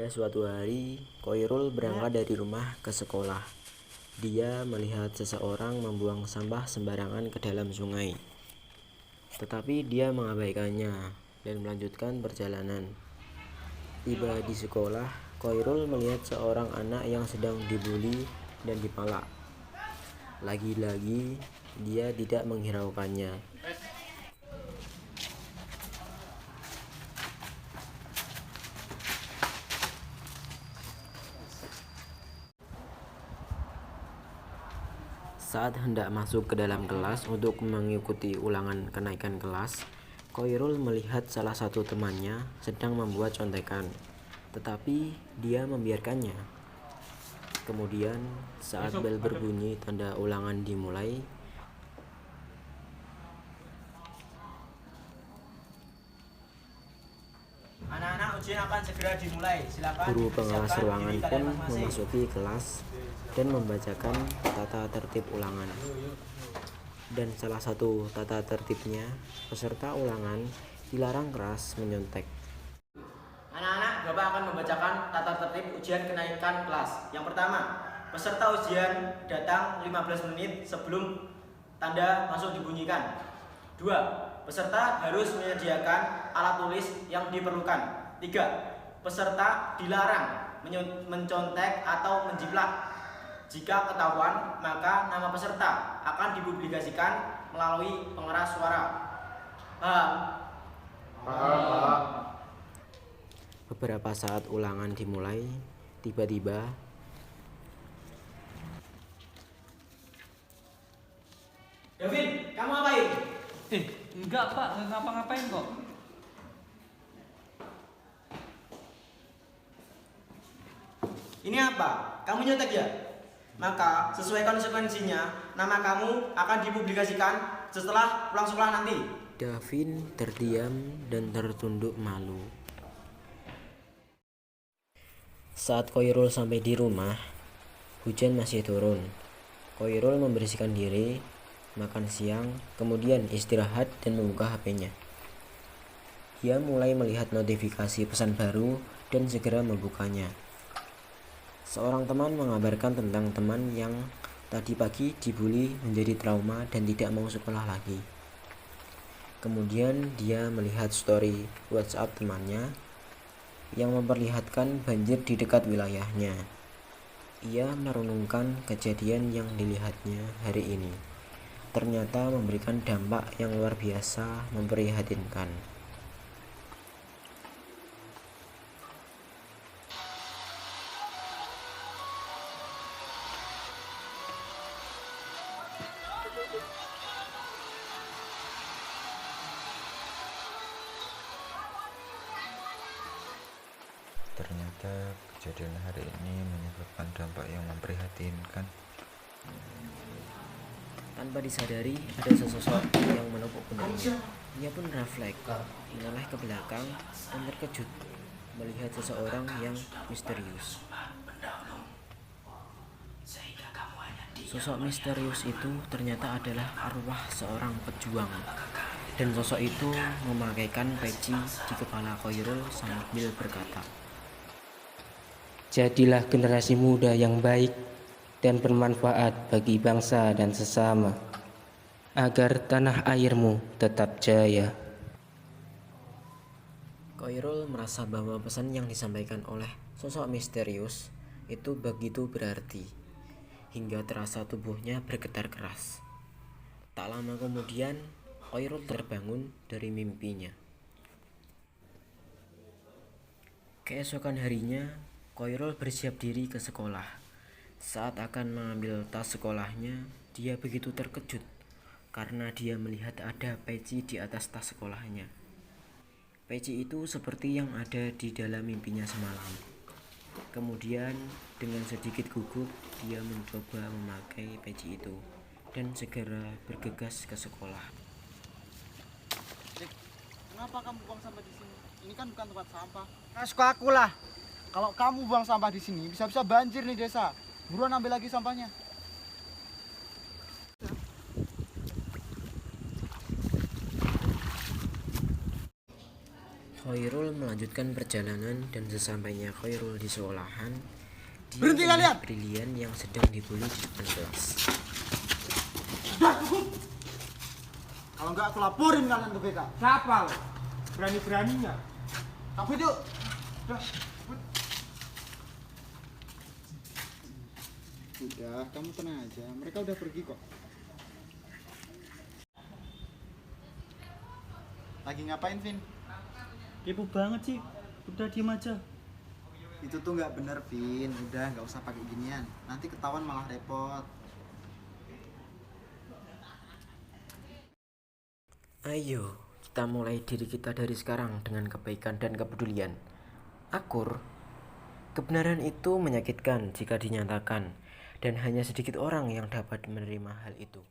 Pada suatu hari, Koirul berangkat dari rumah ke sekolah. Dia melihat seseorang membuang sampah sembarangan ke dalam sungai. Tetapi dia mengabaikannya dan melanjutkan perjalanan. Tiba di sekolah, Koirul melihat seorang anak yang sedang dibuli dan dipalak. Lagi-lagi, dia tidak menghiraukannya. Saat hendak masuk ke dalam kelas untuk mengikuti ulangan kenaikan kelas, Koirul melihat salah satu temannya sedang membuat contekan, tetapi dia membiarkannya. Kemudian, saat bel berbunyi tanda ulangan dimulai, anak-anak, ujian akan segera dimulai. Silakan guru pengawas siapkan ruangan diri pun kalian masing-masing. memasuki kelas dan membacakan tata tertib ulangan. Dan salah satu tata tertibnya, peserta ulangan dilarang keras menyontek. Anak-anak, Bapak akan membacakan tata tertib ujian kenaikan kelas. Yang pertama, peserta ujian datang 15 menit sebelum tanda masuk dibunyikan. 2. Peserta harus menyediakan alat tulis yang diperlukan. 3. Peserta dilarang mencontek atau menjiplak. Jika ketahuan, maka nama peserta akan dipublikasikan melalui pengeras suara. Paham? Paham. Beberapa saat ulangan dimulai, tiba-tiba Davin, kamu ngapain? Enggak Pak, nggak ngapa-ngapain kok. Ini apa? Kamu nyontek ya? Maka sesuai konsekuensinya, nama kamu akan dipublikasikan setelah pulang sekolah nanti. Davin terdiam dan tertunduk malu. Saat Koirul sampai di rumah, hujan masih turun. Koirul membersihkan diri, makan siang, kemudian istirahat dan membuka HP-nya. Dia mulai melihat notifikasi pesan baru dan segera membukanya. Seorang teman mengabarkan tentang teman yang tadi pagi dibully menjadi trauma dan tidak mau sekolah lagi. Kemudian dia melihat story WhatsApp temannya yang memperlihatkan banjir di dekat wilayahnya. Ia merenungkan kejadian yang dilihatnya hari ini. Ternyata memberikan dampak yang luar biasa memprihatinkan. Ternyata kejadian hari ini menyebabkan dampak yang memprihatinkan. Tanpa disadari, ada sesosok yang menepuk pundaknya. Ia pun refleks, menoleh ke belakang dan terkejut melihat seseorang yang misterius. Sosok misterius itu ternyata adalah arwah seorang pejuang. Dan sosok itu memakaikan peci di kepala Koirul sambil berkata, "Jadilah generasi muda yang baik dan bermanfaat bagi bangsa dan sesama, agar tanah airmu tetap jaya." Koirul merasa bahwa pesan yang disampaikan oleh sosok misterius itu begitu berarti, hingga terasa tubuhnya bergetar keras. Tak lama kemudian, Koirul terbangun dari mimpinya. Keesokan harinya, Koirul bersiap diri ke sekolah. Saat akan mengambil tas sekolahnya, dia begitu terkejut karena dia melihat ada peci di atas tas sekolahnya. Peci itu seperti yang ada di dalam mimpinya semalam. Kemudian, dengan sedikit gugup, dia mencoba memakai peci itu dan segera bergegas ke sekolah. Kenapa kamu buang sampah di sini? Ini kan bukan tempat sampah. Nah, suka aku lah. Kalau kamu buang sampah di sini, bisa-bisa banjir nih desa. Buruan ambil lagi sampahnya. Koirul Khairul melanjutkan perjalanan dan sesampainya Khairul di sekolahan, dia Berhenti melihat kalian! Brilian yang sedang dibully di depan kelas. Sudah cukup. Kalau enggak aku laporin kalian ke BK. Siapa lo? Berani-beraninya. Cabut yuk. Udah. Cabut. Udah, kamu tenang aja. Mereka udah pergi kok. Lagi ngapain, Vin? Kepo banget sih. Udah diem aja. Itu tuh nggak bener, Vin. Udah, nggak usah pakai ginian. Nanti ketahuan malah repot. Ayo, kita mulai diri kita dari sekarang dengan kebaikan dan kepedulian. Akur, kebenaran itu menyakitkan jika dinyatakan, dan hanya sedikit orang yang dapat menerima hal itu.